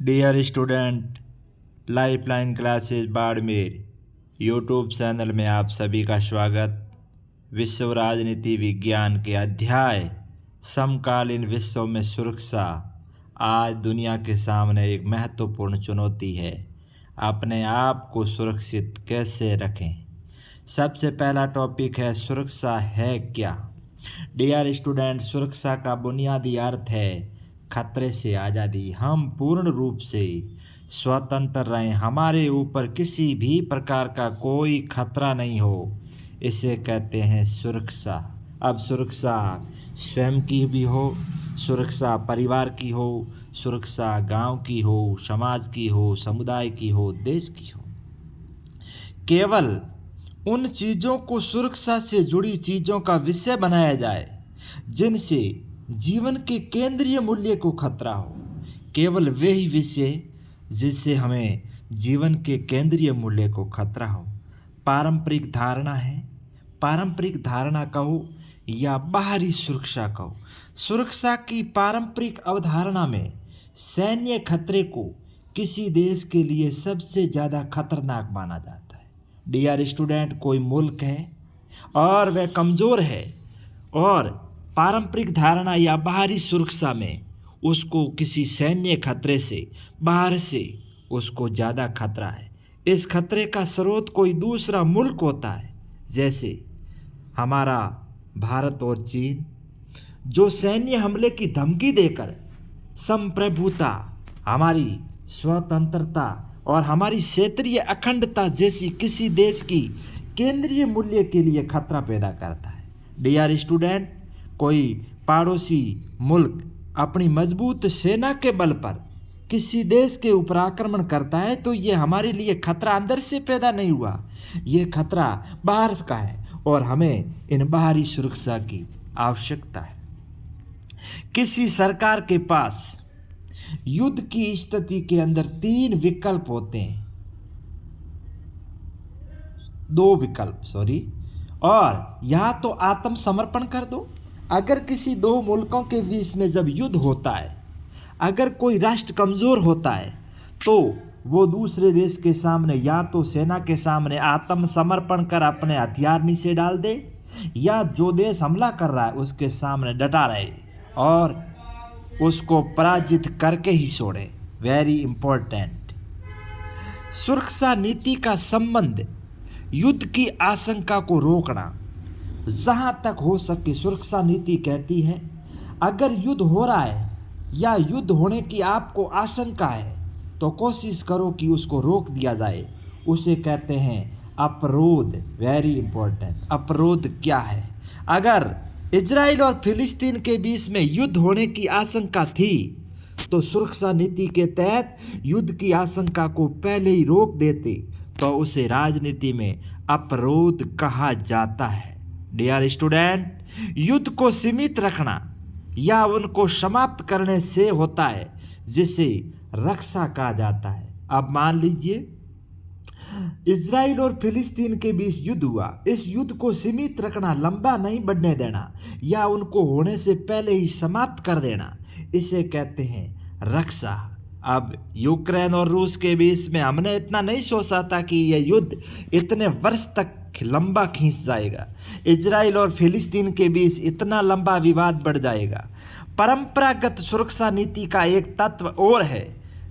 Dear student, lifeline classes Barmer YouTube channel में आप सभी का स्वागत। विश्व राजनीति विज्ञान के अध्याय समकालीन विश्व में सुरक्षा आज दुनिया के सामने एक महत्वपूर्ण चुनौती है। अपने आप को सुरक्षित कैसे रखें। सबसे पहला टॉपिक है सुरक्षा है क्या। डियर स्टूडेंट, सुरक्षा का बुनियादी अर्थ है खतरे से आज़ादी। हम पूर्ण रूप से स्वतंत्र रहें, हमारे ऊपर किसी भी प्रकार का कोई खतरा नहीं हो, इसे कहते हैं सुरक्षा। अब सुरक्षा स्वयं की भी हो, सुरक्षा परिवार की हो, सुरक्षा गांव की हो, समाज की हो, समुदाय की हो, देश की हो। केवल उन चीज़ों को सुरक्षा से जुड़ी चीज़ों का विषय बनाया जाए जिनसे जीवन के केंद्रीय मूल्य को खतरा हो। केवल वही विषय जिससे हमें जीवन के केंद्रीय मूल्य को खतरा हो। पारंपरिक धारणा है, पारंपरिक धारणा कहो या बाहरी सुरक्षा कहो। सुरक्षा की पारंपरिक अवधारणा में सैन्य खतरे को किसी देश के लिए सबसे ज़्यादा खतरनाक माना जाता है। डियर स्टूडेंट, कोई मुल्क है और वह कमज़ोर है और पारंपरिक धारणा या बाहरी सुरक्षा में उसको किसी सैन्य खतरे से बाहर से उसको ज़्यादा खतरा है। इस खतरे का स्रोत कोई दूसरा मुल्क होता है, जैसे हमारा भारत और चीन, जो सैन्य हमले की धमकी देकर संप्रभुता, हमारी स्वतंत्रता और हमारी क्षेत्रीय अखंडता जैसी किसी देश की केंद्रीय मूल्य के लिए खतरा पैदा करता है। डियर स्टूडेंट, कोई पड़ोसी मुल्क अपनी मजबूत सेना के बल पर किसी देश के ऊपर आक्रमण करता है तो ये हमारे लिए खतरा अंदर से पैदा नहीं हुआ, ये खतरा बाहर का है और हमें इन बाहरी सुरक्षा की आवश्यकता है। किसी सरकार के पास युद्ध की स्थिति के अंदर तीन विकल्प होते हैं, दो विकल्प और या तो आत्मसमर्पण कर दो। अगर किसी दो मुल्कों के बीच में जब युद्ध होता है, अगर कोई राष्ट्र कमज़ोर होता है तो वो दूसरे देश के सामने या तो सेना के सामने आत्मसमर्पण कर अपने हथियार नीचे डाल दे, या जो देश हमला कर रहा है उसके सामने डटा रहे और उसको पराजित करके ही छोड़े। Very important. सुरक्षा नीति का संबंध युद्ध की आशंका को रोकना। जहाँ तक हो सके सुरक्षा नीति कहती है अगर युद्ध हो रहा है या युद्ध होने की आपको आशंका है तो कोशिश करो कि उसको रोक दिया जाए। उसे कहते हैं अपरोध। Very important. अपरोध क्या है? अगर इजराइल और फिलिस्तीन के बीच में युद्ध होने की आशंका थी तो सुरक्षा नीति के तहत युद्ध की आशंका को पहले ही रोक देते तो उसे राजनीति में अपरोध कहा जाता है। डियर स्टूडेंट, युद्ध को सीमित रखना या उनको समाप्त करने से होता है जिसे रक्षा कहा जाता है। अब मान लीजिए इजराइल और फिलिस्तीन के बीच युद्ध हुआ, इस युद्ध को सीमित रखना, लंबा नहीं बढ़ने देना या उनको होने से पहले ही समाप्त कर देना, इसे कहते हैं रक्षा। अब यूक्रेन और रूस के बीच में हमने इतना नहीं सोचा था कि यह युद्ध इतने वर्ष तक लंबा खींच जाएगा, इजराइल और फिलिस्तीन के बीच इतना लंबा विवाद बढ़ जाएगा। परंपरागत सुरक्षा नीति का एक तत्व और है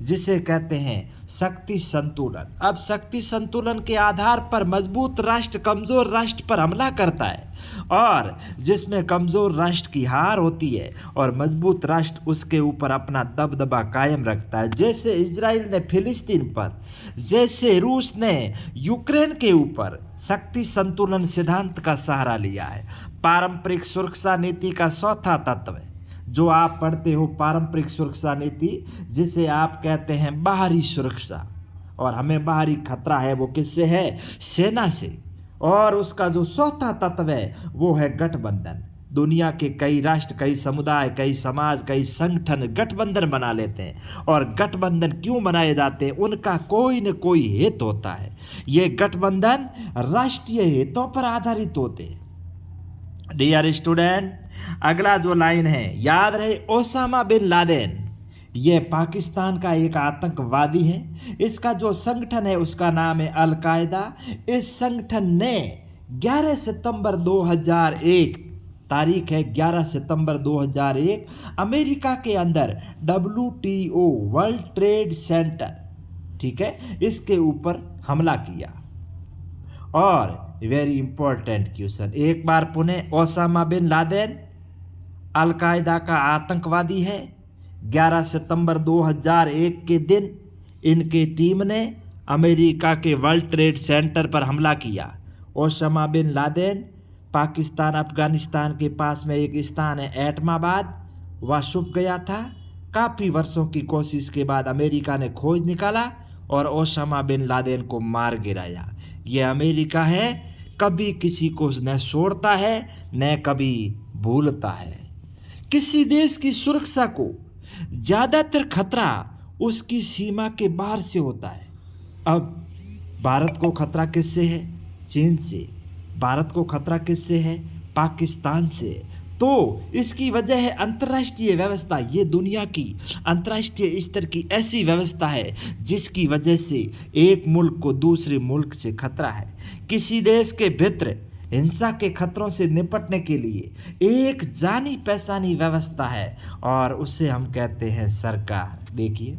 जिसे कहते हैं शक्ति संतुलन। अब शक्ति संतुलन के आधार पर मजबूत राष्ट्र कमज़ोर राष्ट्र पर हमला करता है और जिसमें कमज़ोर राष्ट्र की हार होती है और मजबूत राष्ट्र उसके ऊपर अपना दबदबा कायम रखता है। जैसे इजराइल ने फिलिस्तीन पर, जैसे रूस ने यूक्रेन के ऊपर शक्ति संतुलन सिद्धांत का सहारा लिया है। पारंपरिक सुरक्षा नीति का चौथा तत्व है जो आप पढ़ते हो, पारंपरिक सुरक्षा नीति, जिसे आप कहते हैं बाहरी सुरक्षा। और हमें बाहरी खतरा है वो किससे है? सेना से। और उसका जो चौथा तत्व है वो है गठबंधन। दुनिया के कई राष्ट्र, कई समुदाय, कई समाज, कई संगठन गठबंधन बना लेते हैं। और गठबंधन क्यों बनाए जाते हैं? उनका कोई न कोई हित होता है। ये गठबंधन राष्ट्रीय हितों पर आधारित होते हैं। डियर स्टूडेंट, अगला जो लाइन है याद रहे, ओसामा बिन लादेन ये पाकिस्तान का एक आतंकवादी है। इसका जो संगठन है उसका नाम है अल-कायदा। इस संगठन ने 11 सितंबर 2001, तारीख है 11 सितंबर 2001, अमेरिका के अंदर WTO वर्ल्ड ट्रेड सेंटर, ठीक है, इसके ऊपर हमला किया। और वेरी इंपॉर्टेंट क्वेश्चन, एक बार पुनः, ओसामा बिन लादेन अल-कायदा का आतंकवादी है। 11 सितंबर 2001 के दिन इनकी टीम ने अमेरिका के वर्ल्ड ट्रेड सेंटर पर हमला किया। Osama bin Laden Pakistan Afghanistan के पास में एक स्थान है एटमाबाद, वह छुप गया था। काफ़ी वर्षों की कोशिश के बाद अमेरिका ने खोज निकाला और ओसामा बिन लादेन को मार गिराया। यह अमेरिका है, कभी किसी को न छोड़ता है न कभी भूलता है। किसी देश की सुरक्षा को ज़्यादातर खतरा उसकी सीमा के बाहर से होता है। अब भारत को खतरा किससे है? चीन से। भारत को खतरा किससे है? पाकिस्तान से। तो इसकी वजह है अंतर्राष्ट्रीय व्यवस्था। ये दुनिया की अंतर्राष्ट्रीय स्तर की ऐसी व्यवस्था है जिसकी वजह से एक मुल्क को दूसरे मुल्क से खतरा है। किसी देश के भीतर हिंसा के खतरों से निपटने के लिए एक जानी पहचानी व्यवस्था है और उसे हम कहते हैं सरकार। देखिए,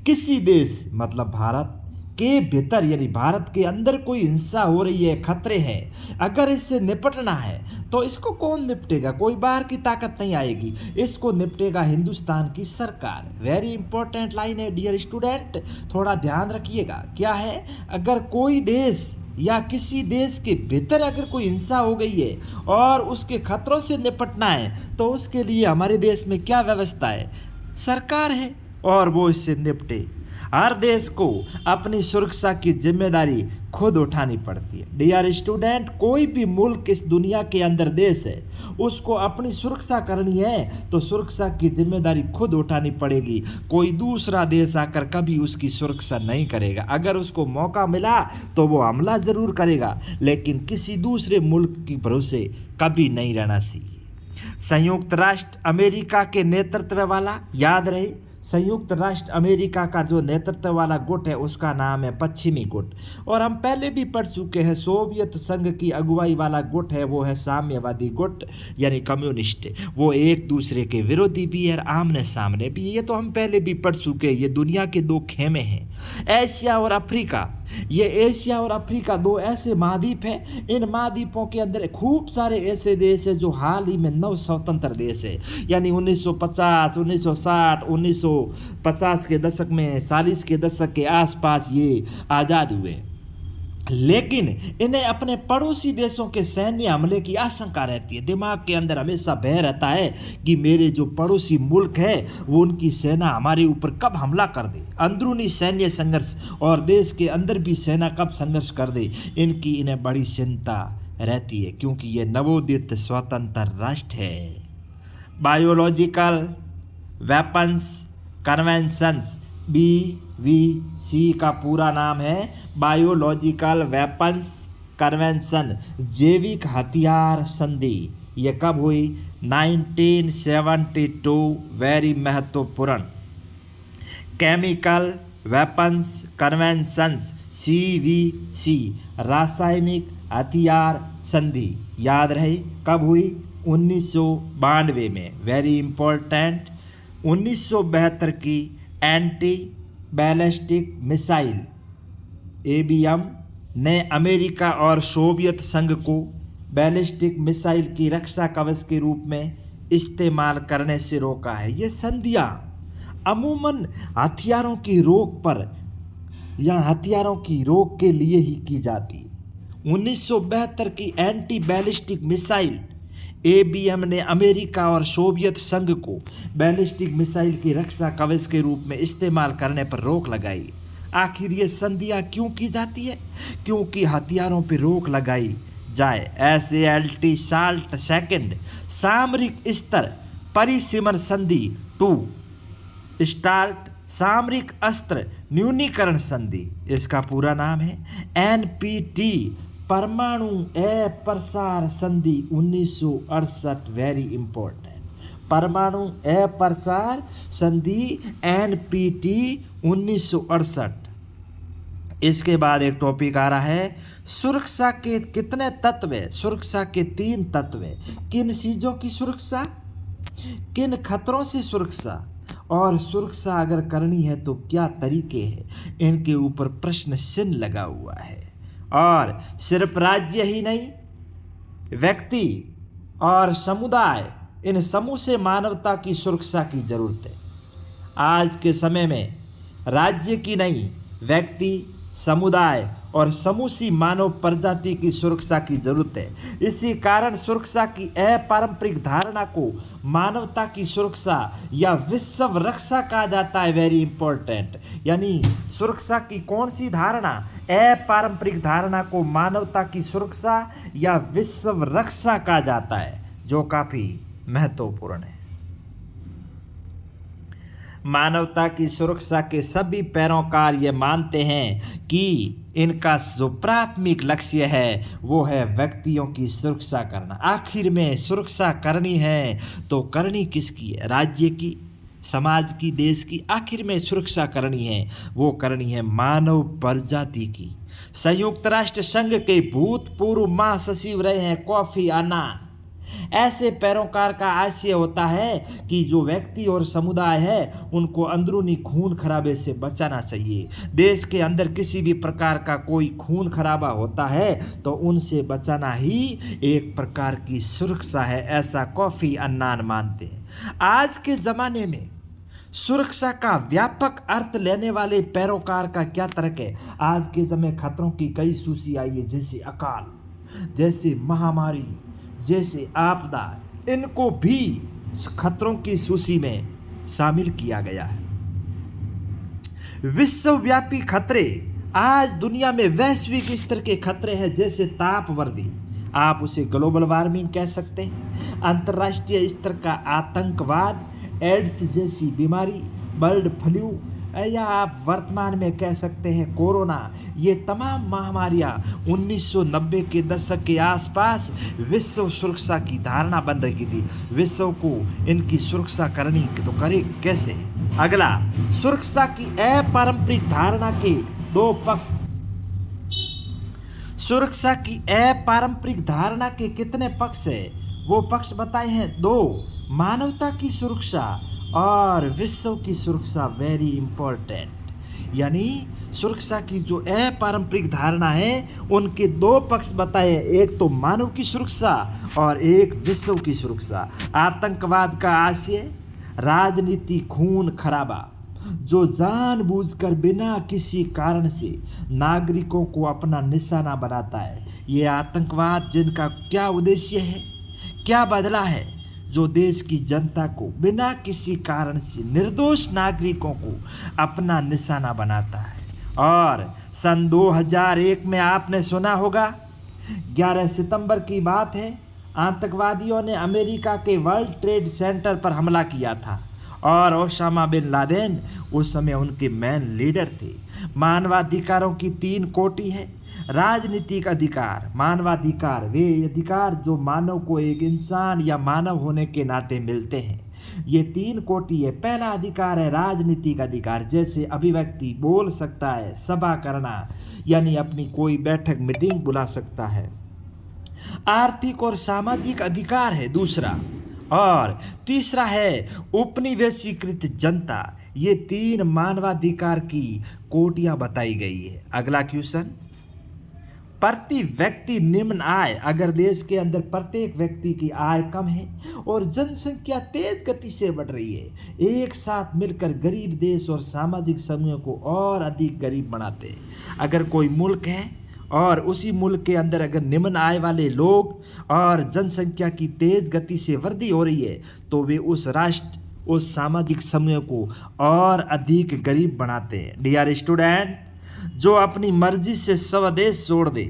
किसी देश मतलब भारत के भीतर यानी भारत के अंदर कोई हिंसा हो रही है, खतरे हैं, अगर इससे निपटना है तो इसको कौन निपटेगा? कोई बाहर की ताकत नहीं आएगी, इसको निपटेगा हिंदुस्तान की सरकार। वेरी इंपॉर्टेंट लाइन है डियर स्टूडेंट, थोड़ा ध्यान रखिएगा। क्या है? अगर कोई देश या किसी देश के भीतर अगर कोई हिंसा हो गई है और उसके खतरों से निपटना है तो उसके लिए हमारे देश में क्या व्यवस्था है? सरकार है और वो इससे निपटे। हर देश को अपनी सुरक्षा की जिम्मेदारी खुद उठानी पड़ती है। डियर स्टूडेंट, कोई भी मुल्क इस दुनिया के अंदर देश है, उसको अपनी सुरक्षा करनी है तो सुरक्षा की जिम्मेदारी खुद उठानी पड़ेगी। कोई दूसरा देश आकर कभी उसकी सुरक्षा नहीं करेगा। अगर उसको मौका मिला तो वो हमला ज़रूर करेगा, लेकिन किसी दूसरे मुल्क के भरोसे कभी नहीं रहना चाहिए। संयुक्त राष्ट्र अमेरिका के नेतृत्व वाला, याद रहे, संयुक्त राष्ट्र अमेरिका का जो नेतृत्व वाला गुट है उसका नाम है पश्चिमी गुट। और हम पहले भी पढ़ चुके हैं, सोवियत संघ की अगुवाई वाला गुट है वो है साम्यवादी गुट यानी कम्युनिस्ट। वो एक दूसरे के विरोधी भी है, आमने सामने भी। ये तो हम पहले भी पढ़ चुके हैं। ये दुनिया के दो खेमे हैं, एशिया और अफ्रीका। ये एशिया और अफ्रीका दो ऐसे महाद्वीप हैं। इन महाद्वीपों के अंदर खूब सारे ऐसे देश हैं जो हाल ही में नव स्वतंत्र देश है, यानी 1950, 1960, 1950 के दशक में, 40 के दशक के आसपास ये आज़ाद हुए। लेकिन इन्हें अपने पड़ोसी देशों के सैन्य हमले की आशंका रहती है। दिमाग के अंदर हमेशा भय रहता है कि मेरे जो पड़ोसी मुल्क है वो उनकी सेना हमारे ऊपर कब हमला कर दे। अंदरूनी सैन्य संघर्ष और देश के अंदर भी सेना कब संघर्ष कर दे, इनकी इन्हें बड़ी चिंता रहती है, क्योंकि ये नवोदित स्वतंत्र राष्ट्र है। बायोलॉजिकल वेपन्स कन्वेंशंस, BVC का पूरा नाम है बायोलॉजिकल वेपन्स कन्वेंशन, जैविक हथियार संधि। ये कब हुई? 1972। वेरी महत्वपूर्ण। केमिकल वेपन्स कन्वेंशंस, CVC, रासायनिक हथियार संधि, याद रहे कब हुई? 1992 में। Very important. 1972 की एंटी बैलिस्टिक मिसाइल ABM ने अमेरिका और सोवियत संघ को बैलिस्टिक मिसाइल की रक्षा कवच के रूप में इस्तेमाल करने से रोका है। ये संधियाँ अमूमन हथियारों की रोक पर या हथियारों की रोक के लिए ही की जाती है। 1972 की एंटी बैलिस्टिक मिसाइल ABM ने अमेरिका और सोवियत संघ को बैलिस्टिक मिसाइल की रक्षा कवच के रूप में इस्तेमाल करने पर रोक लगाई। आखिर ये संधियाँ क्यों की जाती है? क्योंकि हथियारों पर रोक लगाई जाए। SALT साल्ट सेकंड सामरिक स्तर परिसीमन संधि 2 स्टाल्ट सामरिक अस्त्र न्यूनीकरण संधि, इसका पूरा नाम है NPT परमाणु अप्रसार संधि 1968। Very important. परमाणु अप्रसार संधि NPT 1968। इसके बाद एक टॉपिक आ रहा है, सुरक्षा के कितने तत्व है? सुरक्षा के 3 तत्व है। किन चीज़ों की सुरक्षा, किन खतरों से सुरक्षा, और सुरक्षा अगर करनी है तो क्या तरीके हैं? इनके ऊपर प्रश्न चिन्ह लगा हुआ है। और सिर्फ राज्य ही नहीं, व्यक्ति और समुदाय, इन समूह से मानवता की सुरक्षा की जरूरत है। आज के समय में राज्य की नहीं, व्यक्ति, समुदाय और समूची मानव प्रजाति की सुरक्षा की जरूरत है। इसी कारण सुरक्षा की अपारंपरिक धारणा को मानवता की सुरक्षा या विश्व रक्षा कहा जाता है। Very important. यानी सुरक्षा की कौन सी धारणा? अपारंपरिक धारणा को मानवता की सुरक्षा या विश्व रक्षा कहा जाता है, जो काफी महत्वपूर्ण है। मानवता की सुरक्षा के सभी पैरोकार ये मानते हैं कि इनका जो प्राथमिक लक्ष्य है वो है व्यक्तियों की सुरक्षा करना। आखिर में सुरक्षा करनी है तो करनी किसकी है? राज्य की, समाज की, देश की? आखिर में सुरक्षा करनी है, वो करनी है मानव प्रजाति की। संयुक्त राष्ट्र संघ के भूतपूर्व महासचिव रहे हैं कोफी अन्नान। ऐसे पैरोकार का आशय होता है कि जो व्यक्ति और समुदाय है उनको अंदरूनी खून खराबे से बचाना चाहिए। देश के अंदर किसी भी प्रकार का कोई खून खराबा होता है तो उनसे बचाना ही एक प्रकार की सुरक्षा है, ऐसा कोफी अन्नान मानते हैं। आज के ज़माने में सुरक्षा का व्यापक अर्थ लेने वाले पैरोकार का क्या तर्क है? आज के समय खतरों की कई सूची आई है, जैसे अकाल, जैसे महामारी, जैसे आपदा, इनको भी खतरों की सूची में शामिल किया गया है। विश्वव्यापी खतरे, आज दुनिया में वैश्विक स्तर के खतरे हैं, जैसे तापवृद्धि, आप उसे ग्लोबल वार्मिंग कह सकते हैं, अंतर्राष्ट्रीय स्तर का आतंकवाद, एड्स जैसी बीमारी, बर्ड फ्लू, या आप वर्तमान में कह सकते हैं कोरोना। ये तमाम महामारियां 1990 के दशक के आसपास विश्व सुरक्षा की धारणा बन रही थी। विश्व को इनकी सुरक्षा करनी तो करे कैसे? अगला, सुरक्षा की अपारंपरिक धारणा के 2 पक्ष। सुरक्षा की अपारंपरिक धारणा के कितने पक्ष है? वो पक्ष बताए हैं 2, मानवता की सुरक्षा और विश्व की सुरक्षा। Very important. यानी सुरक्षा की जो अपारंपरिक धारणा है उनके 2 पक्ष बताए, एक तो मानव की सुरक्षा और एक विश्व की सुरक्षा। आतंकवाद का आशय, राजनीति, खून खराबा, जो जानबूझकर बिना किसी कारण से नागरिकों को अपना निशाना बनाता है, ये आतंकवाद, जिनका क्या उद्देश्य है, क्या बदला है? जो देश की जनता को बिना किसी कारण से निर्दोष नागरिकों को अपना निशाना बनाता है। और सन 2001 में आपने सुना होगा, 11 सितंबर की बात है, आतंकवादियों ने अमेरिका के वर्ल्ड ट्रेड सेंटर पर हमला किया था और ओसामा बिन लादेन उस समय उनके मेन लीडर थे। मानवाधिकारों की 3 कोटि है। राजनीतिक अधिकार, मानवाधिकार, वे अधिकार जो मानव को एक इंसान या मानव होने के नाते मिलते हैं। ये 3 कोटि है। पहला अधिकार है राजनीतिक अधिकार, जैसे अभिव्यक्ति, बोल सकता है, सभा करना, यानी अपनी कोई बैठक, मीटिंग बुला सकता है। आर्थिक और सामाजिक अधिकार है दूसरा, और तीसरा है उपनिवेशीकृत जनता। ये 3 मानवाधिकार की कोटियां बताई गई है। अगला क्वेश्चन, प्रति व्यक्ति निम्न आय। अगर देश के अंदर प्रत्येक व्यक्ति की आय कम है और जनसंख्या तेज गति से बढ़ रही है, एक साथ मिलकर गरीब देश और सामाजिक समूह को और अधिक गरीब बनाते हैं। अगर कोई मुल्क है और उसी मुल्क के अंदर अगर निम्न आय वाले लोग और जनसंख्या की तेज गति से वृद्धि हो रही है तो वे उस राष्ट्र, उस सामाजिक समूह को और अधिक गरीब बनाते हैं। डियर स्टूडेंट, जो अपनी मर्जी से स्वदेश छोड़ दे,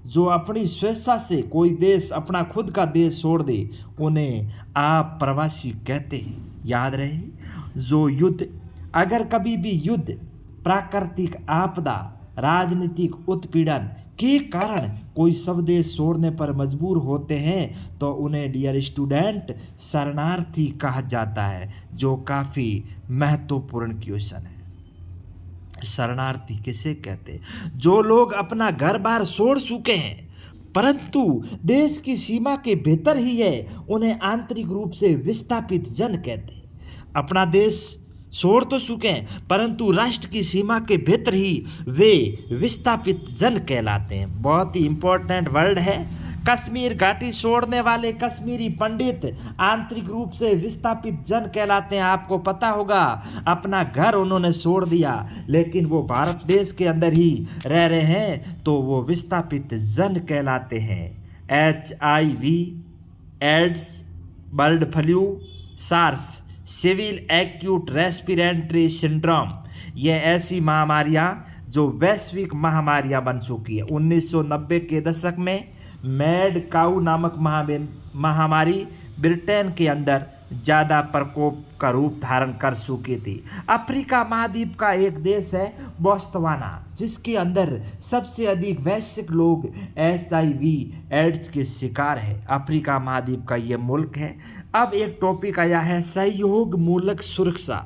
जो अपनी स्वेच्छा से कोई देश, अपना खुद का देश छोड़ दे, उन्हें आप प्रवासी कहते हैं। याद रहे, जो युद्ध, अगर कभी भी युद्ध, प्राकृतिक आपदा, राजनीतिक उत्पीड़न के कारण कोई स्वदेश छोड़ने पर मजबूर होते हैं तो उन्हें डियर स्टूडेंट शरणार्थी कहा जाता है, जो काफ़ी महत्वपूर्ण क्वेश्चन है। शरणार्थी किसे कहते हैं? जो लोग अपना घर बार छोड़ चुके हैं परंतु देश की सीमा के भीतर ही है, उन्हें आंतरिक रूप से विस्थापित जन कहते हैं। अपना देश छोड़ तो चुके हैं परंतु राष्ट्र की सीमा के भीतर ही वे विस्थापित जन कहलाते हैं। बहुत ही इंपॉर्टेंट वर्ड है। कश्मीर घाटी छोड़ने वाले कश्मीरी पंडित आंतरिक रूप से विस्थापित जन कहलाते हैं। आपको पता होगा अपना घर उन्होंने छोड़ दिया लेकिन वो भारत देश के अंदर ही रह रहे हैं तो वो विस्थापित जन कहलाते हैं। HIV, AIDS, bird flu, SARS, civil acute respiratory syndrome, ये ऐसी महामारियां जो वैश्विक महामारियां बन चुकी है। 1990 के दशक में मैड काऊ नामक महामारी ब्रिटेन के अंदर ज़्यादा प्रकोप का रूप धारण कर चुकी थी। अफ्रीका महाद्वीप का एक देश है बोत्सवाना, जिसके अंदर सबसे अधिक वैश्विक लोग HIV एड्स के शिकार है। अफ्रीका महाद्वीप का ये मुल्क है। अब एक टॉपिक आया है सहयोग मूलक सुरक्षा।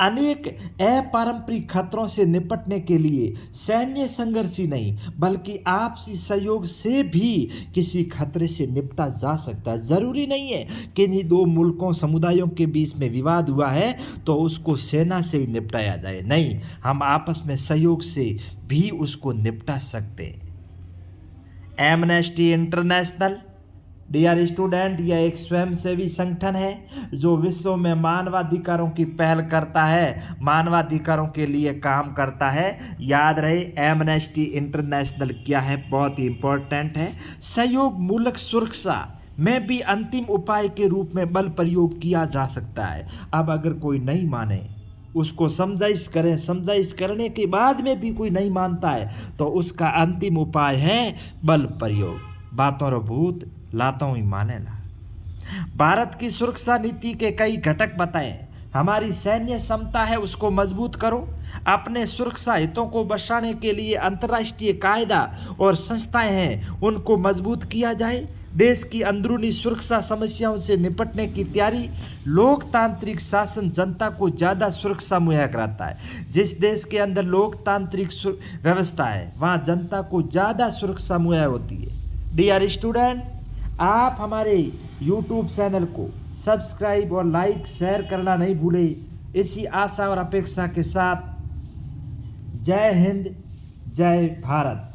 अनेक अपारंपरिक खतरों से निपटने के लिए सैन्य संघर्ष ही नहीं बल्कि आपसी सहयोग से भी किसी खतरे से निपटा जा सकता है। ज़रूरी नहीं है कि इन दो मुल्कों समुदायों के बीच में विवाद हुआ है तो उसको सेना से ही निपटाया जाए, नहीं, हम आपस में सहयोग से भी उसको निपटा सकते हैं। एमनेस्टी इंटरनेशनल डियर स्टूडेंट, यह एक स्वयंसेवी संगठन है जो विश्व में मानवाधिकारों की पहल करता है, मानवाधिकारों के लिए काम करता है। याद रहे एमनेस्टी इंटरनेशनल क्या है, बहुत ही इंपॉर्टेंट है। सहयोग मूलक सुरक्षा में भी अंतिम उपाय के रूप में बल प्रयोग किया जा सकता है। अब अगर कोई नहीं माने उसको समझाइश करें, समझाइश करने के बाद में भी कोई नहीं मानता है तो उसका अंतिम उपाय है बल प्रयोग। बातों रो भूत लातों ही माने ला। भारत की सुरक्षा नीति के कई घटक बताएं। हमारी सैन्य क्षमता है उसको मजबूत करो। अपने सुरक्षा हितों को बचाने के लिए अंतर्राष्ट्रीय कायदा और संस्थाएं हैं उनको मजबूत किया जाए। देश की अंदरूनी सुरक्षा समस्याओं से निपटने की तैयारी। लोकतांत्रिक शासन जनता को ज़्यादा सुरक्षा मुहैया कराता है। जिस देश के अंदर लोकतांत्रिक व्यवस्था है वहाँ जनता को ज़्यादा सुरक्षा मुहैया होती है। डियर स्टूडेंट, आप हमारे YouTube चैनल को सब्सक्राइब और लाइक शेयर करना नहीं भूलें। इसी आशा और अपेक्षा के साथ जय हिंद, जय भारत।